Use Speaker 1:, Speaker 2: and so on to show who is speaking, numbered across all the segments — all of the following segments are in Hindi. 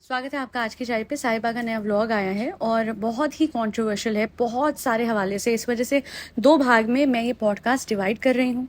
Speaker 1: स्वागत है आपका आज की चाय पे। साहिबा का नया व्लॉग आया है और बहुत ही कंट्रोवर्शियल है, बहुत सारे हवाले से। इस वजह से दो भाग में मैं ये पॉडकास्ट डिवाइड कर रही हूँ।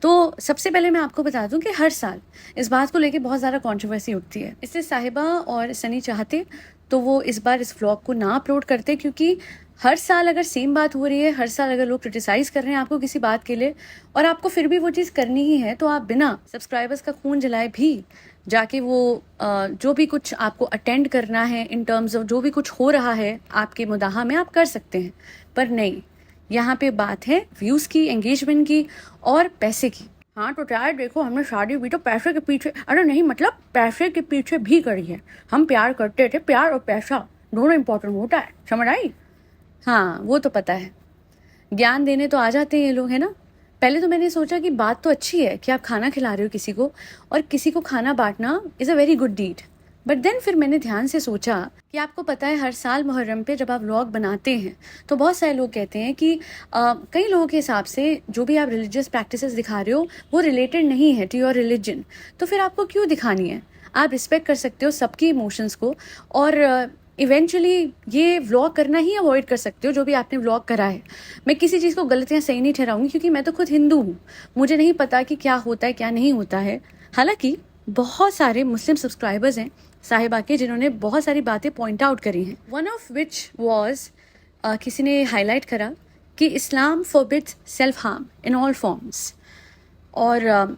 Speaker 1: तो सबसे पहले मैं आपको बता दूं कि हर साल इस बात को लेके बहुत ज़्यादा कंट्रोवर्सी उठती है। इससे साहिबा और सनी चाहते तो वो इस बार इस व्लॉग को ना अपलोड करते, क्योंकि हर साल अगर सेम बात हो रही है, हर साल अगर लोग क्रिटिसाइज कर रहे हैं आपको किसी बात के लिए और आपको फिर भी वो चीज़ करनी ही है, तो आप बिना सब्सक्राइबर्स का खून जलाए भी जाके वो जो भी कुछ आपको अटेंड करना है इन टर्म्स ऑफ जो भी कुछ हो रहा है आपके मुदाहा में, आप कर सकते हैं। पर नहीं, यहाँ पे बात है व्यूज़ की, एंगेजमेंट की और पैसे की। हाँ तो यार देखो, हमने शादी भी तो पैसे के पीछे, अरे नहीं मतलब पैसे के पीछे भी करी है। हम प्यार करते थे, प्यार और पैसा दोनों इंपॉर्टेंट होता है, समझ आई? हाँ वो तो पता है, ज्ञान देने तो आ जाते हैं ये लोग, है ना। पहले तो मैंने सोचा कि बात तो अच्छी है कि आप खाना खिला रहे हो किसी को, और किसी को खाना बांटना is a very good deed. But then फिर मैंने ध्यान से सोचा कि आपको पता है हर साल मुहर्रम पे जब आप व्लॉग बनाते हैं तो बहुत सारे लोग कहते हैं कि कई लोगों के हिसाब से जो भी आप रिलीजियस प्रैक्टिसेस दिखा रहे हो वो रिलेटेड नहीं है टू योर रिलीजन, तो फिर आपको क्यों दिखानी है। आप रिस्पेक्ट कर सकते हो सबकी इमोशंस को, और इवेंचुअली ये व्लॉग करना ही अवॉइड कर सकते हो जो भी आपने व्लॉग करा है। मैं किसी चीज़ को गलत या सही नहीं ठहराऊंगी, क्योंकि मैं तो खुद हिंदू हूँ, मुझे नहीं पता कि क्या होता है क्या नहीं होता है। हालांकि बहुत सारे मुस्लिम सब्सक्राइबर्स हैं साहिबा के जिन्होंने बहुत सारी बातें पॉइंट आउट करी हैं। वन ऑफ विच वॉज, किसी ने हाईलाइट करा कि Islam forbids self harm in all forms, और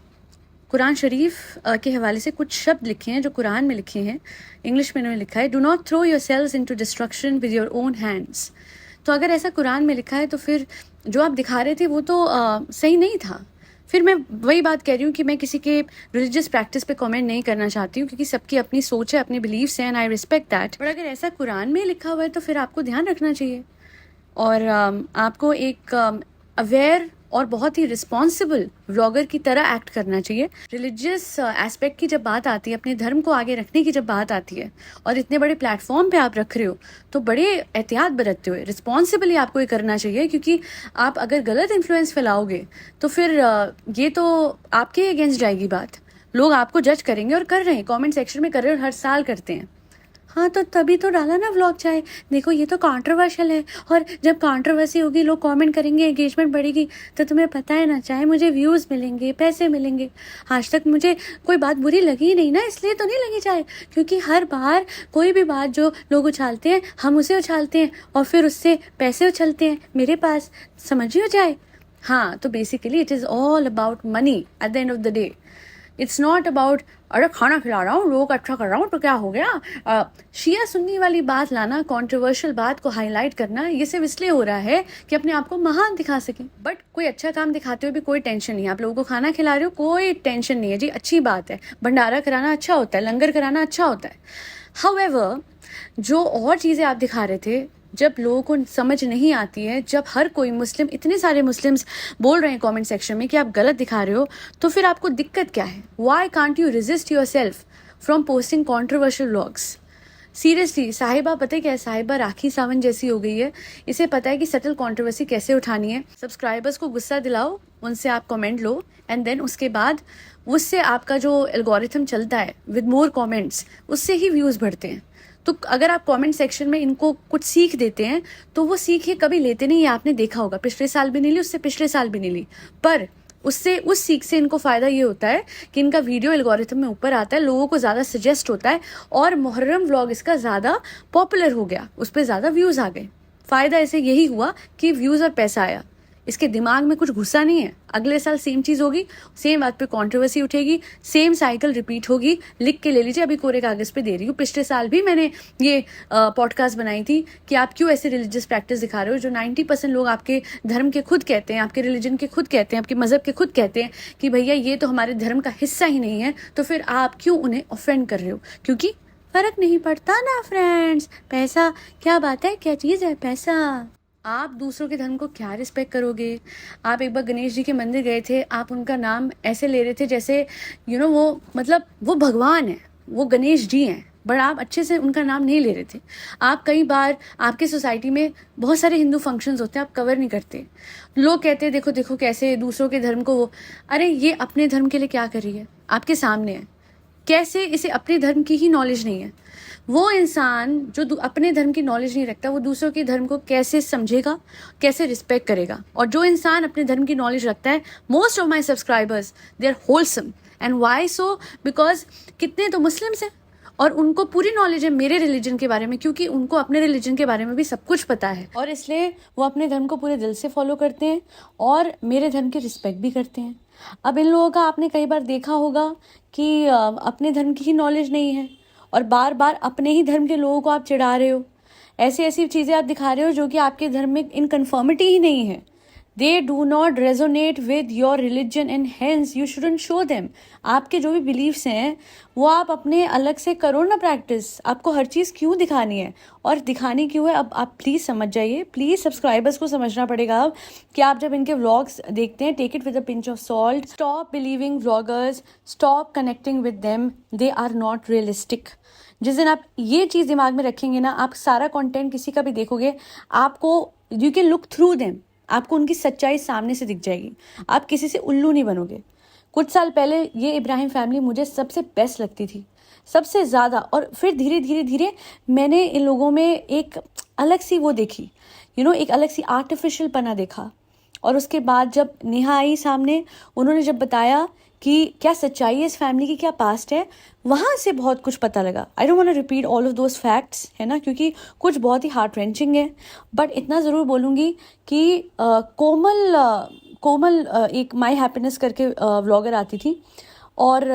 Speaker 1: कुरान शरीफ के हवाले से कुछ शब्द लिखे हैं जो कुरान में लिखे हैं, इंग्लिश में इन्होंने लिखा है, do not throw your selves into destruction with your own hands. तो अगर ऐसा कुरान में लिखा है तो फिर जो आप दिखा रहे थे वो तो सही नहीं था। फिर मैं वही बात कह रही हूँ कि मैं किसी के रिलीजियस प्रैक्टिस पे कमेंट नहीं करना चाहती हूँ, क्योंकि सबकी अपनी सोच है, अपने बिलीव्स हैं, and I respect that. But अगर ऐसा कुरान में लिखा हुआ है तो फिर आपको ध्यान रखना चाहिए, और आपको एक अवेयर और बहुत ही रिस्पॉन्सिबल व्लॉगर की तरह एक्ट करना चाहिए। रिलीजियस एस्पेक्ट की जब बात आती है, अपने धर्म को आगे रखने की जब बात आती है, और इतने बड़े प्लेटफॉर्म पे आप रख रहे हो, तो बड़े एहतियात बरतते हुए रिस्पॉन्सिबली आपको ये करना चाहिए। क्योंकि आप अगर गलत इन्फ्लुएंस फैलाओगे तो फिर ये तो आपके अगेंस्ट जाएगी बात, लोग आपको जज करेंगे, और कर रहे हैं, कॉमेंट सेक्शन में कर रहे हैं, और हर साल करते हैं। हाँ तो तभी तो डाला ना व्लॉग चाहे, देखो ये तो कंट्रोवर्शियल है, और जब कंट्रोवर्सी होगी लोग कमेंट करेंगे, एंगेजमेंट बढ़ेगी, तो तुम्हें पता है ना, चाहे मुझे व्यूज़ मिलेंगे, पैसे मिलेंगे। आज तक मुझे कोई बात बुरी लगी ही नहीं ना, इसलिए तो नहीं लगी चाहे, क्योंकि हर बार कोई भी बात जो लोग उछालते हैं हम उसे उछालते हैं और फिर उससे पैसे उछलते हैं मेरे पास, समझिए चाहे। हाँ तो basically it is all about money at the end of the day. It's not about अरे खाना खिला रहा हूँ, लोग अच्छा कर रहा हूँ तो क्या हो गया। शिया सुन्नी वाली बात लाना, कंट्रोवर्शियल बात को हाईलाइट करना, ये सिर्फ इसलिए हो रहा है कि अपने आप को महान दिखा सके। बट कोई अच्छा काम दिखाते हुए भी कोई टेंशन नहीं है। आप लोगों को खाना खिला रहे हो, कोई टेंशन नहीं है जी, अच्छी बात है। भंडारा कराना अच्छा होता है, लंगर कराना अच्छा होता है। हाउएवर जो और चीज़ें आप दिखा रहे थे, जब लोगों को समझ नहीं आती है, जब हर कोई मुस्लिम, इतने सारे मुस्लिम्स बोल रहे हैं कमेंट सेक्शन में कि आप गलत दिखा रहे हो, तो फिर आपको दिक्कत क्या है? Why can't you resist your self from posting controversial vlogs? Seriously साहिबा, पता है क्या है, साहिबा राखी सावंत जैसी हो गई है। इसे पता है कि सटल कंट्रोवर्सी कैसे उठानी है। सब्सक्राइबर्स को गुस्सा दिलाओ, उनसे आप कमेंट लो, एंड देन उसके बाद उससे आपका जो एल्गोरिथम चलता है विद मोर कमेंट्स, उससे ही व्यूज़ बढ़ते हैं। तो अगर आप कमेंट सेक्शन में इनको कुछ सीख देते हैं तो वो सीख ये कभी लेते नहीं है। आपने देखा होगा, पिछले साल भी नहीं ली, उससे पिछले साल भी नहीं ली, पर उससे उस सीख से इनको फ़ायदा ये होता है कि इनका वीडियो एल्गोरिथम में ऊपर आता है, लोगों को ज़्यादा सजेस्ट होता है, और मुहर्रम व्लॉग इसका ज़्यादा पॉपुलर हो गया, उस पर ज़्यादा व्यूज़ आ गए। फ़ायदा ऐसे यही हुआ कि व्यूज़ और पैसा आया। इसके दिमाग में कुछ घुसा नहीं है। अगले साल सेम चीज़ होगी, सेम बात पे कंट्रोवर्सी उठेगी, सेम साइकिल रिपीट होगी। लिख के ले लीजिए, अभी कोरे कागज़ पे दे रही हूँ। पिछले साल भी मैंने ये पॉडकास्ट बनाई थी कि आप क्यों ऐसे रिलीजियस प्रैक्टिस दिखा रहे हो, जो 90% लोग आपके धर्म के खुद कहते हैं, आपके रिलीजन के खुद कहते हैं, आपके मज़हब के खुद कहते हैं कि भैया ये तो हमारे धर्म का हिस्सा ही नहीं है, तो फिर आप क्यों उन्हें ऑफेंड कर रहे हो? क्योंकि फ़र्क नहीं पड़ता ना फ्रेंड्स, पैसा क्या बात है, क्या चीज़ है पैसा। आप दूसरों के धर्म को क्या रिस्पेक्ट करोगे? आप एक बार गणेश जी के मंदिर गए थे, आप उनका नाम ऐसे ले रहे थे जैसे वो मतलब वो भगवान है, वो गणेश जी हैं, बट आप अच्छे से उनका नाम नहीं ले रहे थे। आप कई बार, आपके सोसाइटी में बहुत सारे हिंदू फंक्शंस होते हैं, आप कवर नहीं करते। लोग कहते हैं देखो देखो कैसे दूसरों के धर्म को वो, अरे ये अपने धर्म के लिए क्या कर रही है, आपके सामने है। कैसे इसे अपने धर्म की ही नॉलेज नहीं है? वो इंसान जो अपने धर्म की नॉलेज नहीं रखता, वो दूसरों के धर्म को कैसे समझेगा, कैसे रिस्पेक्ट करेगा। और जो इंसान अपने धर्म की नॉलेज रखता है, most of my subscribers they are wholesome. And why so? Because कितने तो मुस्लिम्स हैं और उनको पूरी नॉलेज है मेरे रिलीजन के बारे में, क्योंकि उनको अपने रिलीजन के बारे में भी सब कुछ पता है, और इसलिए वो अपने धर्म को पूरे दिल से फॉलो करते हैं और मेरे धर्म की रिस्पेक्ट भी करते हैं। अब इन लोगों का आपने कई बार देखा होगा कि अपने धर्म की ही नॉलेज नहीं है और बार बार अपने ही धर्म के लोगों को आप चिढ़ा रहे हो, ऐसी ऐसी चीज़ें आप दिखा रहे हो जो कि आपके धर्म में इनकन्फर्मिटी ही नहीं है। They do not resonate with your religion and hence you shouldn't show them. आपके जो भी बिलीव्स हैं वो आप अपने अलग से करो ना प्रैक्टिस। आपको हर चीज़ क्यों दिखानी है और दिखानी क्यों है? अब आप प्लीज़ समझ जाइए, प्लीज़ सब्सक्राइबर्स को समझना पड़ेगा अब कि आप जब इनके व्लॉग्स देखते हैं, take it with a pinch of salt. Stop believing vloggers, stop connecting with them, they are not realistic. जिस दिन आप ये चीज़ दिमाग में रखेंगे ना, आप सारा कंटेंट किसी का भी देखोगे, आपको you can look through them, आपको उनकी सच्चाई सामने से दिख जाएगी। आप किसी से उल्लू नहीं बनोगे। कुछ साल पहले ये इब्राहिम फैमिली मुझे सबसे बेस्ट लगती थी, सबसे ज़्यादा, और फिर धीरे धीरे धीरे मैंने इन लोगों में एक अलग सी वो देखी, एक अलग सी आर्टिफिशियल पना देखा। और उसके बाद जब नेहा आई सामने, उन्होंने जब बताया कि क्या सच्चाई है इस फैमिली की, क्या पास्ट है, वहाँ से बहुत कुछ पता लगा। I don't want to repeat all of those facts, है ना, क्योंकि कुछ बहुत ही हार्ट रेंचिंग है। बट इतना ज़रूर बोलूँगी कि कोमल एक माई हैप्पीनेस करके व्लॉगर आती थी, और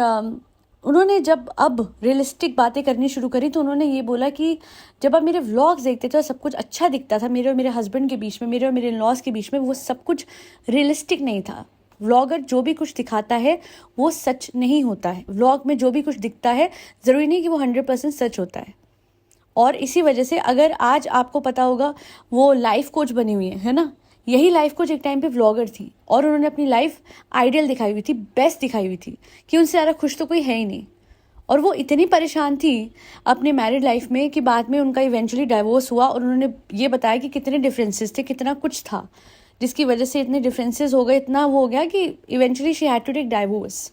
Speaker 1: उन्होंने जब अब रियलिस्टिक बातें करनी शुरू करी तो उन्होंने ये बोला कि जब आप मेरे व्लॉग्स देखते थे तो सब कुछ अच्छा दिखता था, मेरे और मेरे हस्बैंड के बीच में, मेरे और मेरे इन-लॉज के बीच में, वो सब कुछ रियलिस्टिक नहीं था। व्लॉगर जो भी कुछ दिखाता है वो सच नहीं होता है। व्लॉग में जो भी कुछ दिखता है ज़रूरी नहीं कि वो 100% सच होता है। और इसी वजह से अगर आज आपको पता होगा, वो लाइफ कोच बनी हुई है ना, यही लाइफ कोच एक टाइम पे व्लॉगर थी और उन्होंने अपनी लाइफ आइडियल दिखाई हुई थी, बेस्ट दिखाई हुई थी कि उनसे ज़्यादा खुश तो कोई है ही नहीं। और वो इतनी परेशान थी अपने मैरिड लाइफ में कि बाद में उनका इवेंचुअली डाइवोर्स हुआ, और उन्होंने ये बताया कि कितने डिफरेंसेस थे, कितना कुछ था जिसकी वजह से इतने डिफरेंसेस हो गए, इतना वो हो गया कि eventually she had to take divorce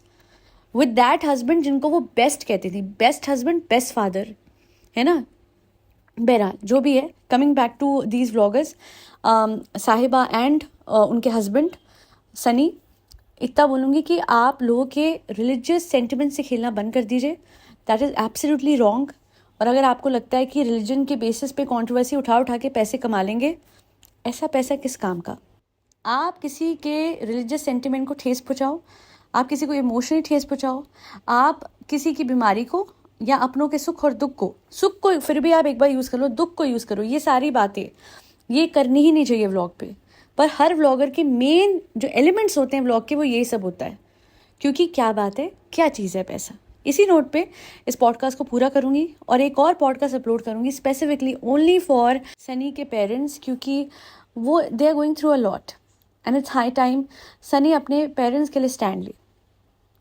Speaker 1: with that husband जिनको वो बेस्ट कहती थी, बेस्ट हस्बैंड, बेस्ट फादर, है ना। बहरहाल जो भी है, coming back to these vloggers, Sahiba and उनके हस्बैंड सनी, इतना बोलूँगी कि आप लोगों के रिलीजियस सेंटिमेंट से खेलना बंद कर दीजिए। That is absolutely wrong. और अगर आपको लगता है कि रिलीजन के बेसिस पे कंट्रोवर्सी उठा उठा के पैसे कमा लेंगे, ऐसा पैसा किस काम का? आप किसी के रिलीजियस सेंटिमेंट को ठेस पहुँचाओ, आप किसी को इमोशनली ठेस पहुँचाओ, आप किसी की बीमारी को या अपनों के सुख और दुख को फिर भी आप एक बार यूज़ कर लो, दुख को यूज़ करो, ये सारी बातें ये करनी ही नहीं चाहिए व्लॉग पे। पर हर व्लॉगर के मेन जो एलिमेंट्स होते हैं व्लॉग के, वो यही सब होता है, क्योंकि क्या बात है, क्या चीज़ है पैसा। इसी नोट पे इस पॉडकास्ट को पूरा करूँगी और एक और पॉडकास्ट अपलोड करूँगी स्पेसिफिकली ओनली फॉर सनी के पेरेंट्स, क्योंकि वो they are going through a lot and it's high time Sunny अपने पेरेंट्स के लिए स्टैंड ले,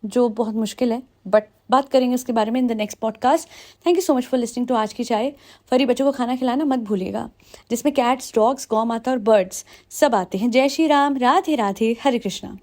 Speaker 1: जो बहुत मुश्किल है, बट बात करेंगे इसके बारे में in the next podcast. Thank you so much for listening to आज की चाय। फरी बच्चों को खाना खिलाना मत भूलिएगा, जिसमें कैट्स, डॉग्स, गौ माता और बर्ड्स सब आते हैं। जय श्री राम, राधे राधे, हरे कृष्णा।